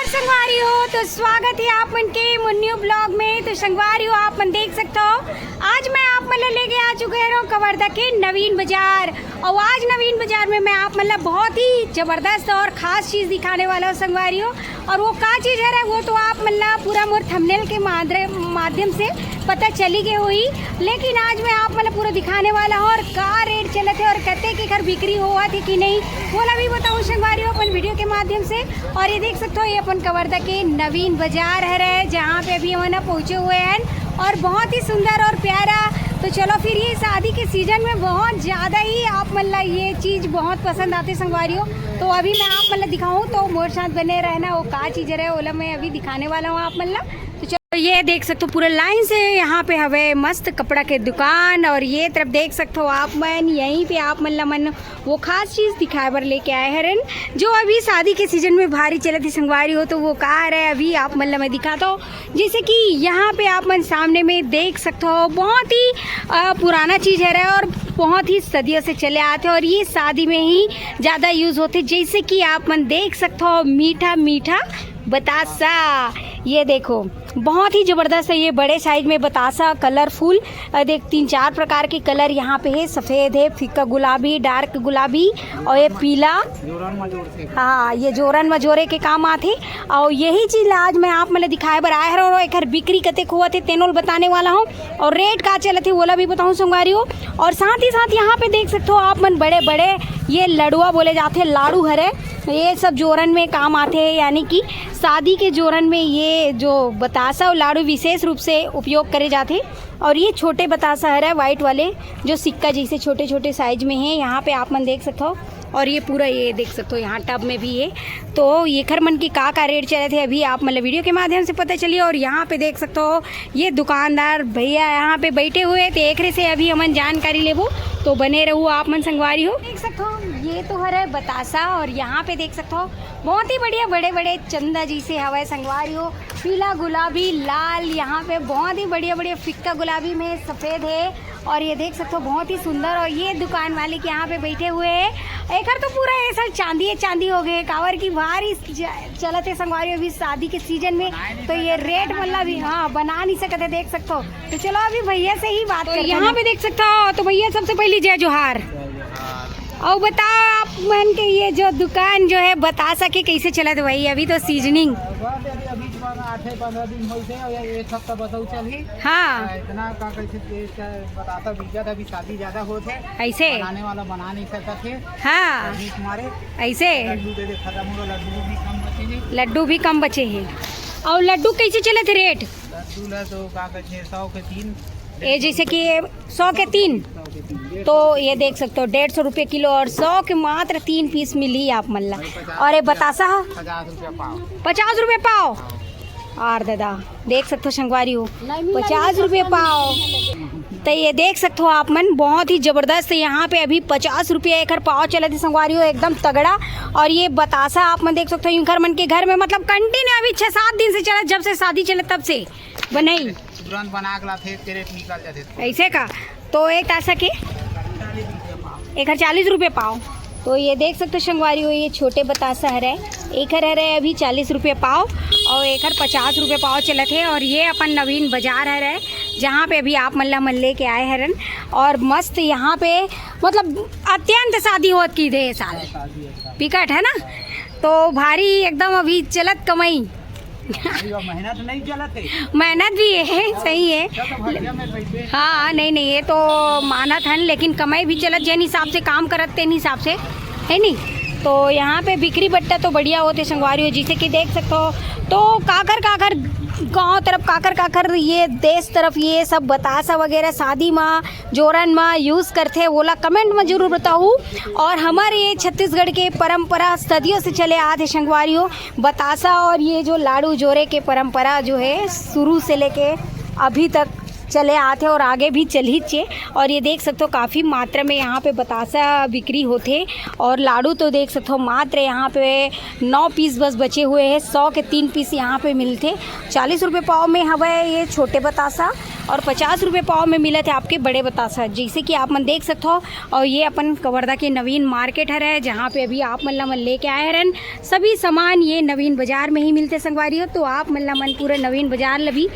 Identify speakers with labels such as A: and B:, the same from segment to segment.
A: संगवारियों, तो स्वागत है आप मन के मुन्न्यू ब्लॉग में। तो संगवारियों, आप मन देख सकते हो आज मैं आप मन लेके आ चुके हैं कवर्धा के नवीन बाजार। और आज नवीन बाजार में मैं आप मतलब बहुत ही जबरदस्त और ख़ास चीज़ दिखाने वाला हूँ संगवारियों। और वो क्या चीज़ है वो तो आप मतलब पूरा मोर थंबनेल के माध्यम से पता चली गई हुई। लेकिन आज मैं आप मतलब पूरा दिखाने वाला हूँ और क्या रेट चले थे और कते के घर बिक्री हुआ थी कि नहीं वो भी बताऊँ संगवारियों अपन वीडियो के माध्यम से। और ये देख सकते हो ये अपन कवर्धा के नवीन बाजार है जहाँ पे अभी हम पहुँचे हुए हैं और बहुत ही सुंदर और प्यारा। तो चलो फिर ये शादी के सीजन में बहुत ज़्यादा ही आप मतलब ये चीज़ बहुत पसंद आती है संगवारियों। तो अभी मैं आप मतलब दिखाऊँ तो मोर साथ बने रहना वो का चीज़ है ओला मैं अभी दिखाने वाला हूँ आप मतलब। तो चलो ये देख सकते हो पूरे लाइन से यहाँ पे हवे मस्त कपड़ा के दुकान। और ये तरफ देख सकते हो आप मन यहीं पे आप मन वो खास चीज़ दिखाए बर लेके आए हैं जो अभी शादी के सीजन में भारी चले थी संगवारी हो। तो वो कार है अभी आप मतलब मैं दिखाता हूँ। जैसे कि यहाँ पे आप मन सामने में देख सकते हो बहुत ही पुराना चीज़ है और बहुत ही सदियों से चले आते और ये शादी में ही ज़्यादा यूज़ होते। जैसे कि आप मन देख सकते हो मीठा मीठा बतासा। ये देखो बहुत ही ज़बरदस्त है ये बड़े साइज में बतासा कलरफुल। देख 3-4 प्रकार के कलर यहाँ पे है। सफ़ेद है, फीका गुलाबी, डार्क गुलाबी और ये पीला। हाँ ये जोरन मजोरे के काम आते। और यही चीज़ आज मैं आप मतलब दिखाए बर आए और एक बिक्री कतेक हुआ थे तेनोल बताने वाला हूँ और रेट का चले थे वो भी बताऊँ संगवारियों। और साथ ही साथ यहाँ पे देख सकते हो आप मन बड़े बड़े ये लड़ुआ बोले जाते हैं लाड़ू हरे। ये सब जोरन में काम आते हैं यानी कि शादी के जोरन में ये जो बतासा और लाड़ू विशेष रूप से उपयोग करे जाते हैं। और ये छोटे बतासा है वाइट वाले जो सिक्का जैसे छोटे छोटे साइज में हैं यहाँ पे आप मन देख सकते हो। और ये पूरा ये देख सकते हो यहाँ टब में भी है। तो ये खर मन की का रेट चले थे अभी आप मतलब वीडियो के माध्यम से पता चलिए। और यहाँ पे देख सकते हो ये दुकानदार भैया यहाँ पे बैठे हुए थे एक से अभी हमन जानकारी लेबो। तो बने रहो आप मन संगवारी हो। देख सकते हो ये तो है बतासा। और यहाँ पे देख सकते हो बहुत ही बढ़िया बड़े बड़े चंदा जी से हवा संगवारी हो। पीला गुलाबी लाल यहाँ पे बहुत ही बढ़िया बढ़िया फिक्का गुलाबी में सफ़ेद है। और ये देख सकते हो बहुत ही सुंदर। और ये दुकान वाले के यहाँ पे बैठे हुए हैं एक तो पूरा ऐसा चांदी हो गए कावर की भारी चलते संगवारी अभी शादी के सीजन में। तो ये रेट मतलब भी हाँ बना नहीं सकते देख सकते हो। तो चलो अभी भैया से ही बात करते हैं। यहाँ पे देख सकते हो तो भैया सबसे पहले जय जोहार। और बताओ आप मन के ये जो दुकान जो है बता सके कैसे चला तो भाई अभी तो सीजनिंग
B: 8-15 दिन हो गए एक हफ्ता बताऊ चली।
A: हाँ
B: इतना का कैसे बताता बीजा अभी शादी ज्यादा होते
A: ऐसे
B: बनाने वाला बना नहीं सकता थे।
A: हाँ
B: तुम्हारे
A: ऐसे
B: लड्डू दे खत्म हो गया
A: लड्डू भी कम बचे हैं। और लड्डू कैसे चले थे रेट?
B: लड्डू ला तो का कहते 100 के 3
A: ये जैसे कि 100 के 3 तो ये देख सकते हो 150 रुपये किलो और 100 के मात्र 3 पीस मिली आप मल्ला। और ये बतासा
B: 50 रुपया पाव
A: 50 रुपये पाव। और दादा देख सकते हो संगवारी हो 50 रुपये पाव। तो ये देख सकते हो आप मन बहुत ही ज़बरदस्त यहाँ पे अभी 50 रुपये एक पाव चले थे संगवारी हो एकदम तगड़ा। और ये बतासा आप मन देख सकते हो यूं मन के घर में मतलब कंटिन्यू अभी 6-7 दिन से चला जब से शादी चले तब से बनाई
B: तुरंत बना के लाते रेट निकल जाते
A: ऐसे का। तो एक तासा के 40 रुपये पाव। तो ये देख सकते हो संगवारी हो ये छोटे बतासा है एक है अभी 40 रुपये पाव और एक 50 रुपये पाव चले थे। और ये अपन नवीन बाजार है जहाँ पे अभी आप मल्ला मन ले के आए हैं। और मस्त यहाँ पे मतलब अत्यंत शादी होत की थे साल पिकट है ना। तो भारी एकदम अभी चलत कमाई
B: मेहनत नहीं चलते
A: मेहनत भी है सही है। हाँ नहीं ये तो मानत है लेकिन कमाई भी चलत जैन हिसाब से काम करत तेन हिसाब से है नहीं। तो यहाँ पे बिक्री बट्टा तो बढ़िया होते संगवारी हो जैसे कि देख सकते हो। तो काकर गांव तरफ काकर ये देश तरफ ये सब बतासा वगैरह शादी में जोरन में यूज़ करते बोला कमेंट में जरूर बताऊँ। और हमारे ये छत्तीसगढ़ के परंपरा सदियों से चले आते संगवारियों बतासा और ये जो लाड़ू जोरे के परंपरा जो है शुरू से लेके अभी तक चले आते और आगे भी चल ही चे। और ये देख सकते हो काफ़ी मात्रा में यहाँ पे बतासा बिक्री होते। और लाड़ू तो देख सकते हो मात्र यहाँ पे 9 पीस बस बचे हुए हैं। 100 के 3 पीस यहाँ पे मिलते। 40 रुपये पाव में हवा ये छोटे बतासा और 50 रुपये पाव में मिले थे आपके बड़े बतासा, जैसे कि आप मन देख सकते हो। और ये अपन कवर्धा के नवीन मार्केट है जहाँ पे अभी आप मन लेके आए हरन। सभी सामान ये नवीन बाजार में ही मिलते संगवारी हो, तो आप मन पूरा नवीन बाजार लभी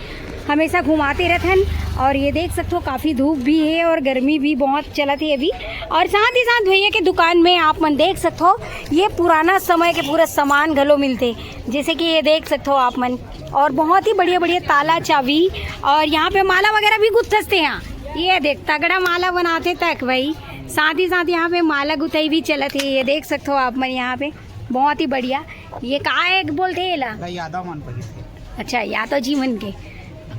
A: हमेशा घुमाते रहते हैं। और ये देख सकते हो काफ़ी धूप भी है और गर्मी भी बहुत चलती है अभी। और साथ ही साथ भैया के दुकान में आप मन देख सकते हो ये पुराना समय के पूरा सामान घलो मिलते, जैसे कि ये देख सकते हो आप मन। और बहुत ही बढ़िया बढ़िया ताला चाबी, और यहाँ पे माला वगैरह भी गुथते हैं। ये देख तगड़ा माला बनाते तक भाई, साथ ही साथ यहाँ पे माला गुथाई भी चलत है। ये देख सकते हो आप मन यहाँ पे बहुत ही बढ़िया। ये कहाँ है बोलते हैं ला?
B: यादव मन पर।
A: अच्छा, यादव जी मन के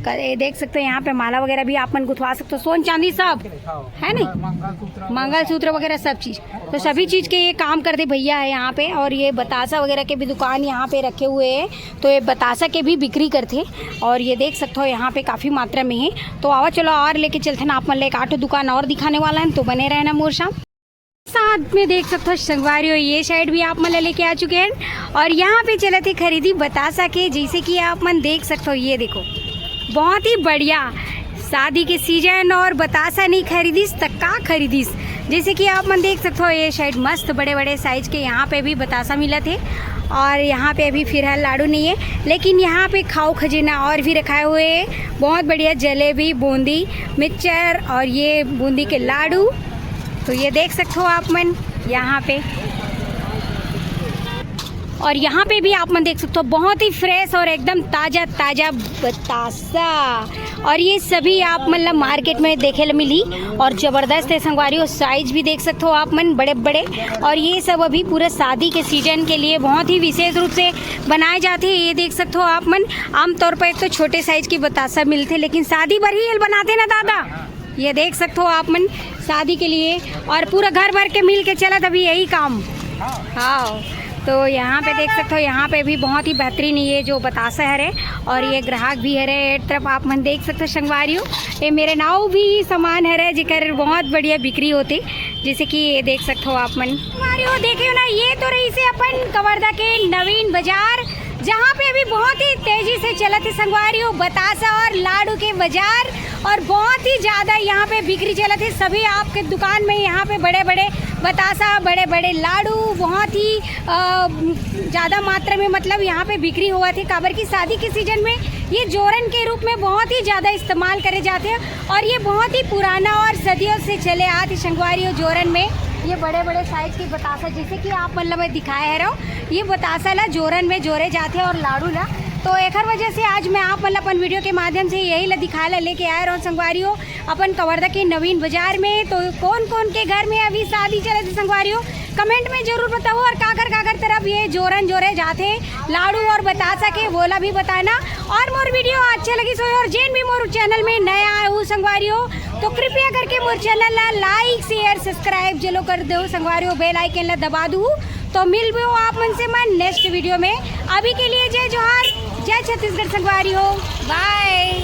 A: ये देख सकते हो। यहाँ पे माला वगैरह भी आप मन गुथवा सकते हो, सोन चांदी सब है नहीं, मंगलसूत्र वगैरह सब चीज़, तो सभी चीज़ के ये काम करते भैया है यहाँ पे। और ये बतासा वगैरह के भी दुकान यहाँ पे रखे हुए हैं, तो ये बतासा के भी बिक्री करते। और ये देख सकते हो यहाँ पे काफ़ी मात्रा में है। तो आवा चलो और लेके चलते ना, आप मन एक 8 दुकान और दिखाने वाला है, तो बने रहना मोर शाम। साथ में देख सकते हो संगवारी हो, ये साइड भी आप मन लेके आ चुके हैं। और यहाँ पे चले थे खरीदी बतासा के, जैसे कि आप मन देख सकते हो। ये देखो बहुत ही बढ़िया शादी के सीजन, और बतासा नहीं खरीदीस तो का खरीदीस, जैसे कि आप मन देख सकते हो। ये साइड मस्त बड़े बड़े साइज के यहाँ पे भी बतासा मिला थे। और यहाँ पे अभी फिलहाल लाडू नहीं है, लेकिन यहाँ पे खाओ खजीना और भी रखाए हुए हैं। बहुत बढ़िया जलेबी, बूंदी, मिक्सचर और ये बूंदी के लाडू, तो ये देख सकते हो आप मन यहाँ पे। और यहाँ पे भी आप मन देख सकते हो बहुत ही फ्रेश और एकदम ताज़ा ताज़ा बतासा। और ये सभी आप मतलब मार्केट में देखे ला मिली, और ज़बरदस्त है संगवारी हो। साइज भी देख सकते हो आप मन बड़े बड़े। और ये सब अभी पूरे शादी के सीजन के लिए बहुत ही विशेष रूप से बनाए जाते हैं। ये देख सकते हो आप मन, आमतौर पर एक तो छोटे साइज की बतासा मिलते, लेकिन शादी भर ही बनाते ना दादा। ये देख सकते हो आप मन शादी के लिए, और पूरा घर भर के मिल के चला तभी यही काम। हाँ, तो यहाँ पे देख सकते हो यहाँ पे भी बहुत ही बेहतरीन ये जो बतासा है रे, और ये ग्राहक भी है रे। एक तरफ आप मन देख सकते हो संगवारियों, ये मेरे नाव भी सामान है रे जिकर बहुत बढ़िया बिक्री होती, जैसे कि ये देख सकते हो आप मन संगवारियों। देखियो ना, ये तो रही से अपन कवर्धा के नवीन बाजार, जहाँ पे अभी बहुत ही तेजी से चलत है संगवारियों बतासा और लाडू के बाजार। और बहुत ही ज़्यादा यहाँ पे बिक्री चलत है सभी आपके दुकान में। यहाँ पे बड़े बड़े बतासा, बड़े बड़े लाडू बहुत ही ज़्यादा मात्रा में मतलब यहाँ पे बिक्री हुआ थे। काबर की शादी के सीजन में ये जोरन के रूप में बहुत ही ज़्यादा इस्तेमाल करे जाते हैं, और ये बहुत ही पुराना और सदियों से चले आते संगवारियों जोरन में। ये बड़े बड़े साइज की बतासा, जैसे कि आप मतलब दिखाया है रहो, ये बतासा ला जोरन में जोरे जाते हैं और लाडू ला। तो एक वजह से आज मैं आप मतलब अपन वीडियो के माध्यम से यही ला दिखाया ला लेके आए रहो संगवारियों अपन कवर्धा के नवीन बाजार में। तो कौन कौन के घर में अभी शादी चले थे संगवारियों, कमेंट में जरूर बताओ। और काकर तरफ ये जोरन जोरे जाते लाडू और बतासा के, बोला भी बताना। और मोर वीडियो अच्छे लगी सो, और जेन भी मोर चैनल में नया आए हो संगवारियों, तो कृपया करके मोर चैनल ला लाइक शेयर सब्सक्राइब जलो कर दो संगवारियों, बेल आइकन ला दबा दू। तो मिल भी हो आप मन से मैं नेक्स्ट वीडियो में। अभी के लिए जय जोहार, जय छत्तीसगढ़ संगवारियों, बाय।